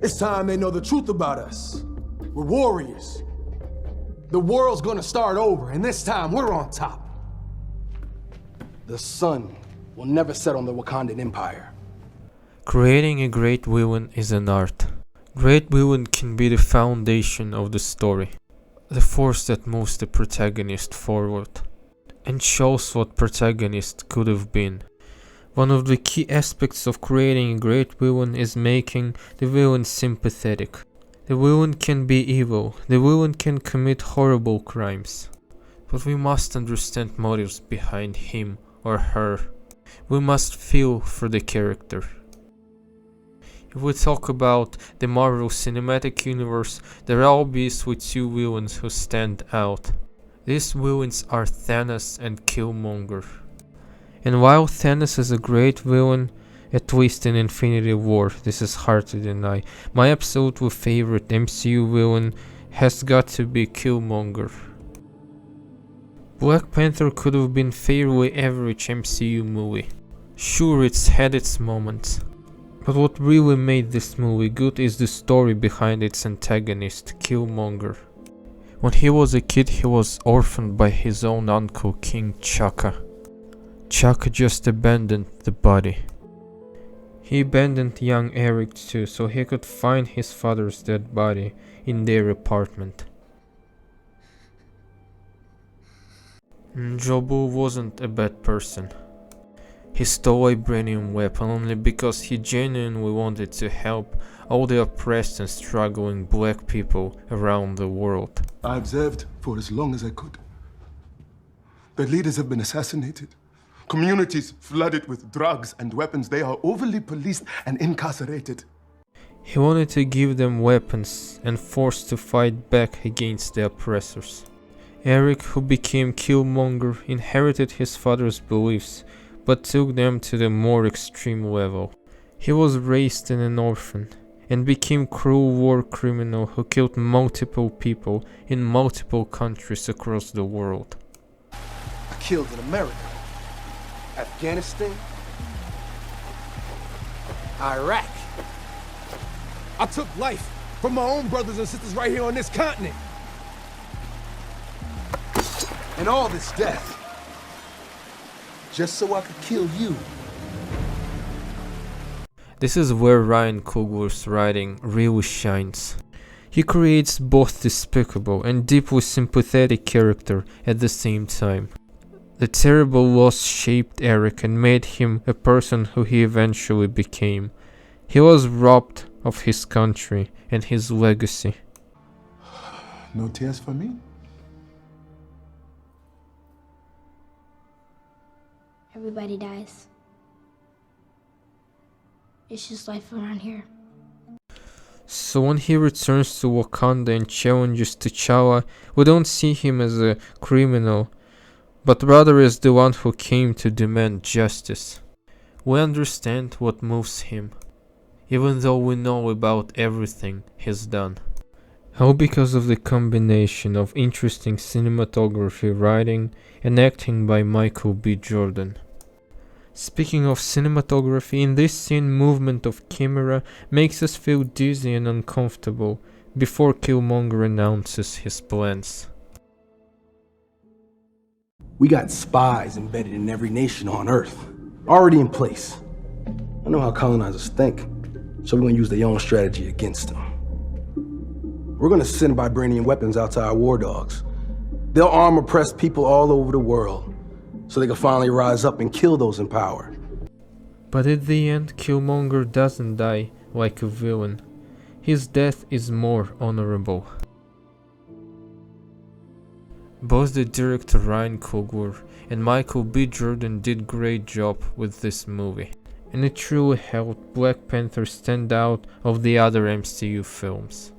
It's time they know the truth about us. We're warriors. The world's gonna start over, and this time we're on top. The sun will never set on the Wakandan Empire. Creating a great villain is an art. Great villain can be the foundation of the story, the force that moves the protagonist forward, and shows what protagonist could have been. One of the key aspects of creating a great villain is making the villain sympathetic. The villain can be evil, the villain can commit horrible crimes, but we must understand motives behind him or her. We must feel for the character. If we talk about the Marvel Cinematic Universe, there are obviously two villains who stand out. These villains are Thanos and Killmonger. And while Thanos is a great villain, at least in Infinity War, this is hard to deny, my absolute favorite MCU villain has got to be Killmonger. Black Panther could have been fairly average MCU movie. Sure, it's had its moments. But what really made this movie good is the story behind its antagonist, Killmonger. When he was a kid, he was orphaned by his own uncle, King T'Chaka. T'Chaka just abandoned the body. He abandoned young Eric too, so he could find his father's dead body in their apartment. Jobu wasn't a bad person. He stole a vibranium weapon only because he genuinely wanted to help all the oppressed and struggling black people around the world. I observed for as long as I could. Their leaders have been assassinated. Communities flooded with drugs and weapons. They are overly policed and incarcerated. He wanted to give them weapons and force to fight back against the oppressors. Eric, who became Killmonger, inherited his father's beliefs, but took them to the more extreme level. He was raised in an orphan and became cruel war criminal who killed multiple people in multiple countries across the world. I killed in America, Afghanistan, Iraq. I took life from my own brothers and sisters right here on this continent. And all this death, just so I could kill you. This is where Ryan Coogler's writing really shines. He creates both despicable and deeply sympathetic character at the same time. The terrible loss shaped Eric and made him a person who he eventually became. He was robbed of his country and his legacy. No tears for me? Everybody dies. It's just life around here. So when he returns to Wakanda and challenges T'Challa, we don't see him as a criminal, but rather as the one who came to demand justice. We understand what moves him, even though we know about everything he's done. All because of the combination of interesting cinematography, writing, and acting by Michael B. Jordan. Speaking of cinematography, in this scene movement of camera makes us feel dizzy and uncomfortable before Killmonger announces his plans. We got spies embedded in every nation on Earth, already in place. I know how colonizers think, so we're gonna use their own strategy against them. We're gonna send vibranium weapons out to our war dogs. They'll arm oppressed people all over the world, so they can finally rise up and kill those in power. But at the end, Killmonger doesn't die like a villain. His death is more honorable. Both the director Ryan Coogler and Michael B. Jordan did great job with this movie, and it truly helped Black Panther stand out of the other MCU films.